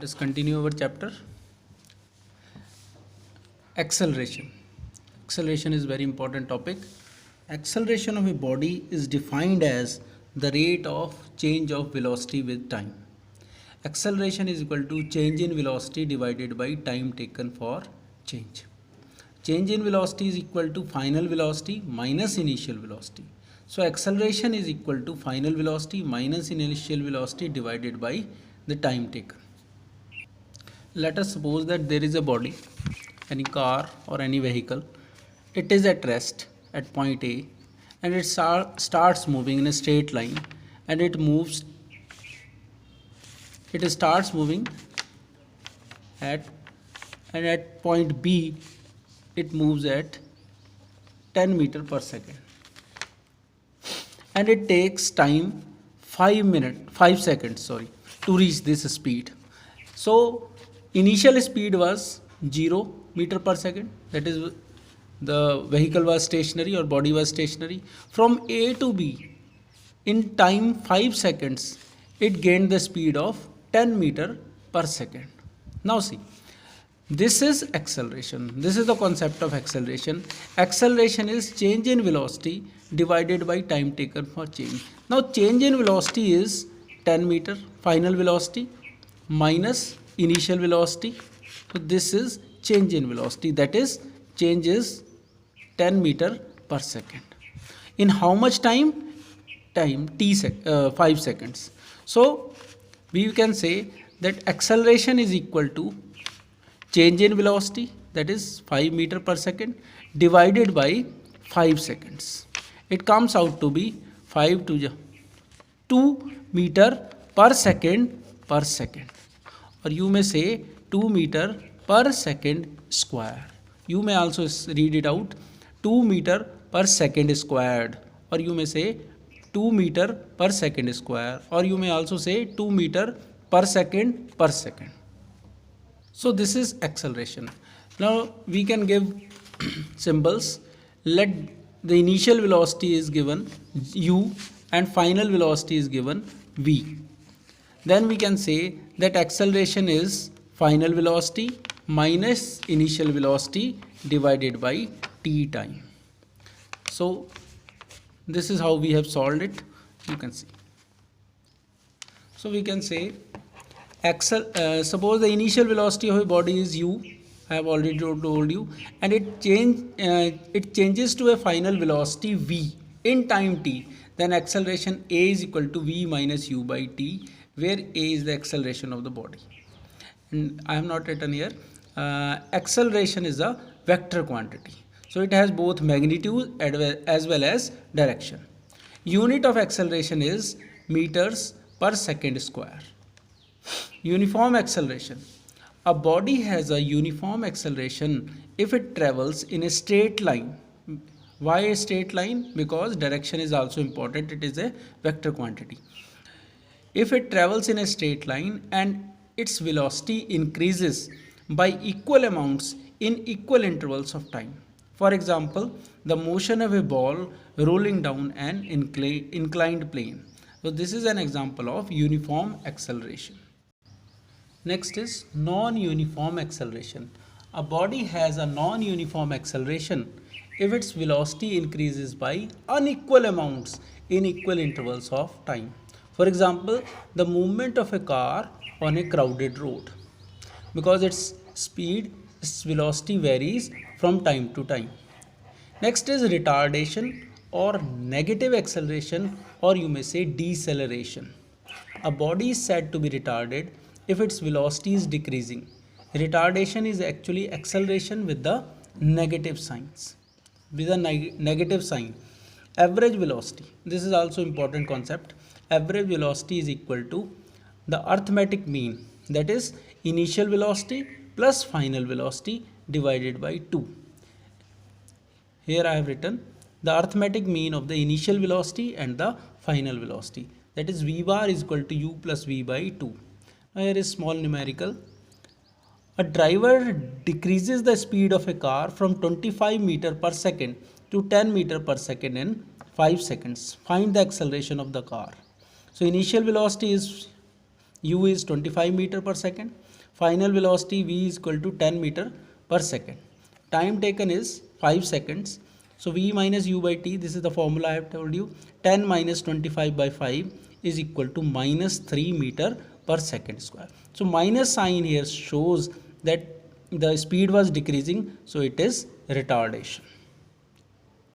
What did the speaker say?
Let us continue our chapter. Acceleration. Acceleration is very important topic. Acceleration of a body is defined as the rate of change of velocity with time. Acceleration is equal to change in velocity divided by time taken for change. Change in velocity is equal to final velocity minus initial velocity. So acceleration is equal to final velocity minus initial velocity divided by the time taken. Let us suppose that there is a body, any car or any vehicle. It is at rest at point A and it starts moving in a straight line, and it starts moving at point B it moves at 10 meter per second, and it takes time 5 seconds to reach this speed. So initial speed was 0 meter per second, that is the vehicle was stationary or body was stationary. From A to B in time 5 seconds it gained the speed of 10 meter per second. Now see, this is acceleration. This is the concept of acceleration. Acceleration is change in velocity divided by time taken for change. Now change in velocity is 10 meter final velocity minus initial velocity. So this is change in velocity, that is change is 10 meter per second. In how much time? 5 seconds. So we can say that acceleration is equal to change in velocity, that is 5 meter per second, divided by 5 seconds. It comes out to be 5 to 2 meter per second, or you may say 2 meter per second square. You may also read it out 2 meter per second squared, or you may say 2 meter per second square, or you may also say 2 meter per second. So this is acceleration. Now we can give symbols. Let the initial velocity is given u and final velocity is given v. Then we can say that acceleration is final velocity minus initial velocity divided by t time. So this is how we have solved it. You can see. So we can say suppose the initial velocity of a body is u, I have already told you, and it changes to a final velocity v in time t. Then acceleration a is equal to v minus u by t, where a is the acceleration of the body. And I have not written here. Acceleration is a vector quantity, so it has both magnitude as well as direction. Unit of acceleration is meters per second square. Uniform acceleration. A body has a uniform acceleration if it travels in a straight line. Why a straight line? Because direction is also important. It is a vector quantity. If it travels in a straight line and its velocity increases by equal amounts in equal intervals of time. For example, the motion of a ball rolling down an inclined plane. So this is an example of uniform acceleration. Next is non-uniform acceleration. A body has a non-uniform acceleration if its velocity increases by unequal amounts in equal intervals of time. For example, the movement of a car on a crowded road, because its velocity varies from time to time. Next is retardation or negative acceleration, or you may say deceleration. A body is said to be retarded if its velocity is decreasing. Retardation is actually acceleration with the negative signs. Negative sign. Average velocity. This is also important concept. Average velocity is equal to the arithmetic mean, that is initial velocity plus final velocity divided by 2. Here I have written the arithmetic mean of the initial velocity and the final velocity, that is v bar is equal to u plus v by 2. Now here is small numerical. A driver decreases the speed of a car from 25 meter per second to 10 meter per second in 5 seconds. Find the acceleration of the car. So initial velocity is u is 25 meter per second, final velocity v is equal to 10 meter per second. Time taken is 5 seconds. So v minus u by t, this is the formula I have told you. 10 minus 25 by 5 is equal to minus 3 meter per second square. So minus sign here shows that the speed was decreasing, so it is retardation.